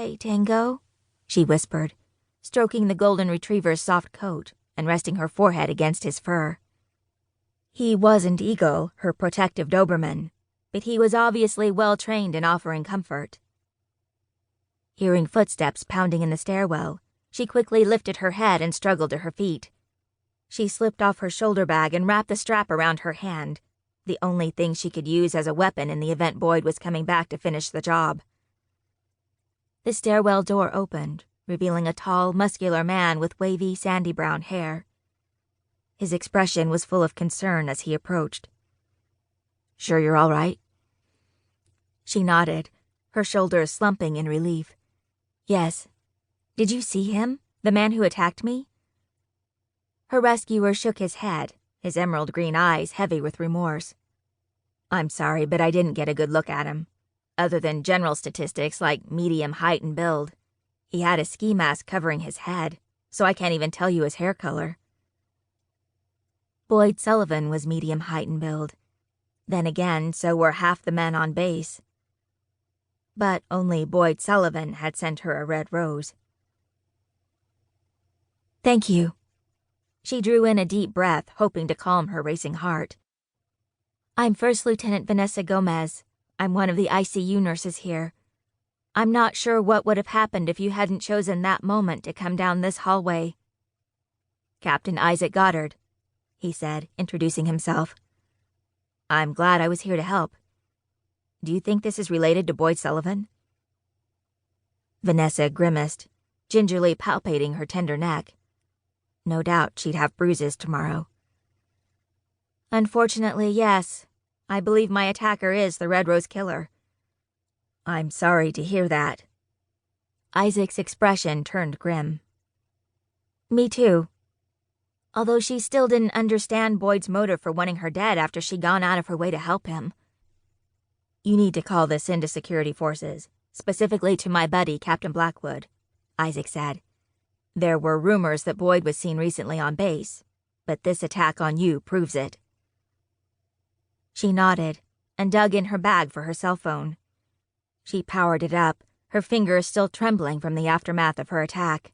Hey, Tango, she whispered, stroking the golden retriever's soft coat and resting her forehead against his fur. He wasn't Eagle, her protective Doberman, but he was obviously well-trained in offering comfort. Hearing footsteps pounding in the stairwell, she quickly lifted her head and struggled to her feet. She slipped off her shoulder bag and wrapped the strap around her hand, the only thing she could use as a weapon in the event Boyd was coming back to finish the job. The stairwell door opened, revealing a tall, muscular man with wavy, sandy brown hair. His expression was full of concern as he approached. "Sure you're all right?" She nodded, her shoulders slumping in relief. "Yes. Did you see him? The man who attacked me?" Her rescuer shook his head, his emerald green eyes heavy with remorse. "I'm sorry, but I didn't get a good look at him. Other than general statistics like medium height and build. He had a ski mask covering his head, so I can't even tell you his hair color." Boyd Sullivan was medium height and build. Then again, so were half the men on base. But only Boyd Sullivan had sent her a red rose. "Thank you." She drew in a deep breath, hoping to calm her racing heart. "I'm First Lieutenant Vanessa Gomez. I'm one of the ICU nurses here. I'm not sure what would have happened if you hadn't chosen that moment to come down this hallway." "Captain Isaac Goddard," he said, introducing himself. "I'm glad I was here to help. Do you think this is related to Boyd Sullivan?" Vanessa grimaced, gingerly palpating her tender neck. No doubt she'd have bruises tomorrow. "Unfortunately, yes. I believe my attacker is the Red Rose Killer." "I'm sorry to hear that." Isaac's expression turned grim. "Me too." Although she still didn't understand Boyd's motive for wanting her dead after she'd gone out of her way to help him. "You need to call this into security forces, specifically to my buddy, Captain Blackwood," Isaac said. "There were rumors that Boyd was seen recently on base, but this attack on you proves it." She nodded and dug in her bag for her cell phone. She powered it up, her fingers still trembling from the aftermath of her attack.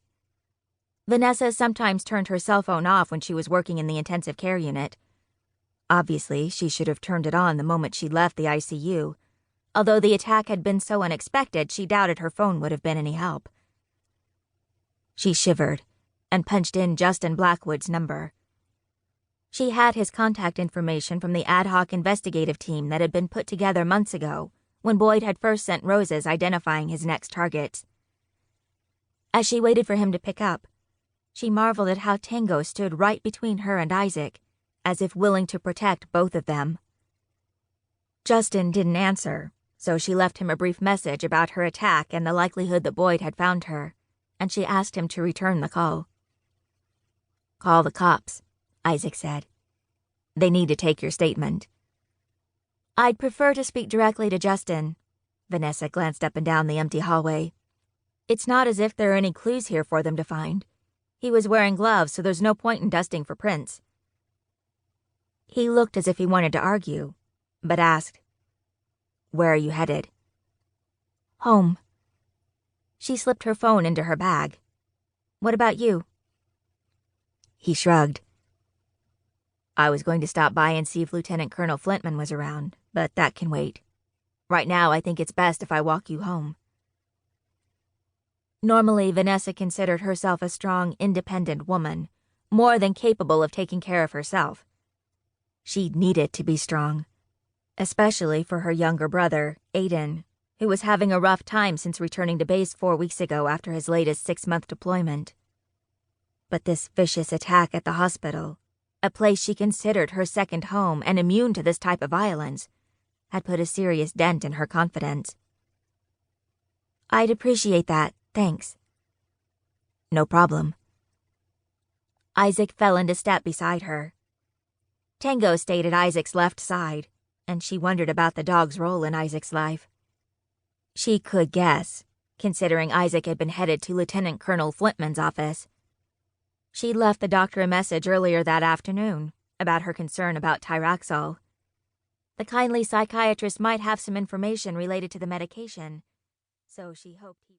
Vanessa sometimes turned her cell phone off when she was working in the intensive care unit. Obviously, she should have turned it on the moment she left the ICU. Although the attack had been so unexpected, she doubted her phone would have been any help. She shivered and punched in Justin Blackwood's number. She had his contact information from the ad hoc investigative team that had been put together months ago, when Boyd had first sent roses identifying his next targets. As she waited for him to pick up, she marveled at how Tango stood right between her and Isaac, as if willing to protect both of them. Justin didn't answer, so she left him a brief message about her attack and the likelihood that Boyd had found her, and she asked him to return the call. "Call the cops," Isaac said. "They need to take your statement." "I'd prefer to speak directly to Justin." Vanessa glanced up and down the empty hallway. "It's not as if there are any clues here for them to find. He was wearing gloves, so there's no point in dusting for prints." He looked as if he wanted to argue, but asked, "Where are you headed?" "Home." She slipped her phone into her bag. "What about you?" He shrugged. "I was going to stop by and see if Lieutenant Colonel Flintman was around, but that can wait. Right now, I think it's best if I walk you home." Normally, Vanessa considered herself a strong, independent woman, more than capable of taking care of herself. She needed to be strong, especially for her younger brother, Aiden, who was having a rough time since returning to base 4 weeks ago after his latest 6-month deployment. But this vicious attack at the hospital, a place she considered her second home and immune to this type of violence, had put a serious dent in her confidence. "I'd appreciate that, thanks." "No problem." Isaac fell into step beside her. Tango stayed at Isaac's left side, and she wondered about the dog's role in Isaac's life. She could guess, considering Isaac had been headed to Lieutenant Colonel Flintman's office. She'd left the doctor a message earlier that afternoon about her concern about Tyraxol. The kindly psychiatrist might have some information related to the medication, so she hoped he